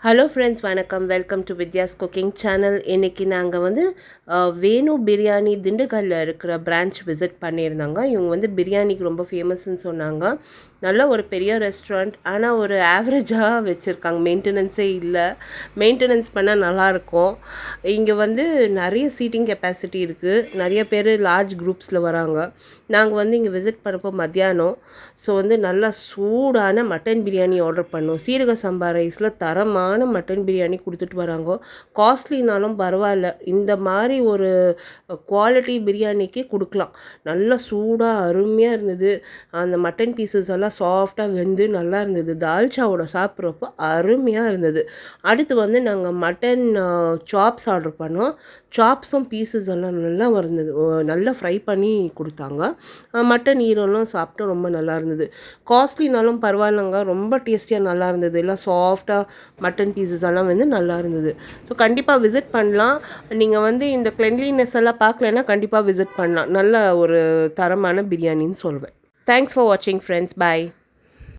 Hello friends, வணக்கம். Welcome to Vidya's cooking channel. இன்றைக்கி நாங்கள் வந்து வேணு பிரியாணி திண்டுக்கல்லில் இருக்கிற பிரான்ச் விசிட் பண்ணியிருந்தாங்க. இவங்க வந்து பிரியாணிக்கு ரொம்ப ஃபேமஸ்ன்னு சொன்னாங்க. நல்ல ஒரு பெரிய ரெஸ்டாரண்ட், ஆனால் ஒரு ஆவரேஜாக வச்சுருக்காங்க. மெயின்டெனன்ஸே இல்லை. மெயின்டெனன்ஸ் பண்ணால் நல்லாயிருக்கும். இங்கே வந்து நிறைய சீட்டிங் கெப்பாசிட்டி இருக்குது. நிறைய பேர் லார்ஜ் குரூப்ஸில் வராங்க. நாங்கள் வந்து இங்கே விசிட் பண்ணப்போ மத்தியானம். ஸோ வந்து நல்லா சூடான மட்டன் பிரியாணி ஆர்டர் பண்ணோம். சீரக சம்பா ரைஸில் தரமாக மட்டன் பிரியாணி கொடுத்துட்டு வராங்க. காஸ்ட்லினாலும் பரவாயில்ல, இந்த மாதிரி ஒரு குவாலிட்டி பிரியாணிக்கு கொடுக்கலாம். நல்லா சூடாக அருமையாக இருந்தது. அந்த மட்டன் பீசஸ் எல்லாம் சாஃப்டாக வெந்து நல்லா இருந்தது. தால்ச்சாவோட சாப்பிட்றப்போ அருமையாக இருந்தது. அடுத்து வந்து நாங்கள் மட்டன் சாப்ஸ் ஆர்டர் பண்ணோம். சாப்ஸும் பீசஸ் எல்லாம் நல்லா இருந்தது. நல்லா ஃப்ரை பண்ணி கொடுத்தாங்க. மட்டன் ஈரலும் சாப்பிட்டு ரொம்ப நல்லா இருந்தது. காஸ்ட்லினாலும் பரவாயில்லங்க, ரொம்ப டேஸ்டியாக நல்லா இருந்தது. எல்லாம் சாஃப்டாக மட்டன் பீசஸ் எல்லாம் வந்து நல்லா இருந்தது. ஸோ கண்டிப்பாக விசிட் பண்ணலாம். நீங்கள் வந்து இந்த கிளென்லினஸ் எல்லாம் பார்க்கலன்னா கண்டிப்பாக விசிட் பண்ணலாம். நல்ல ஒரு தரமான பிரியாணின்னு சொல்வேன். தேங்க்ஸ் ஃபார் வாட்சிங் ஃப்ரெண்ட்ஸ். பாய்.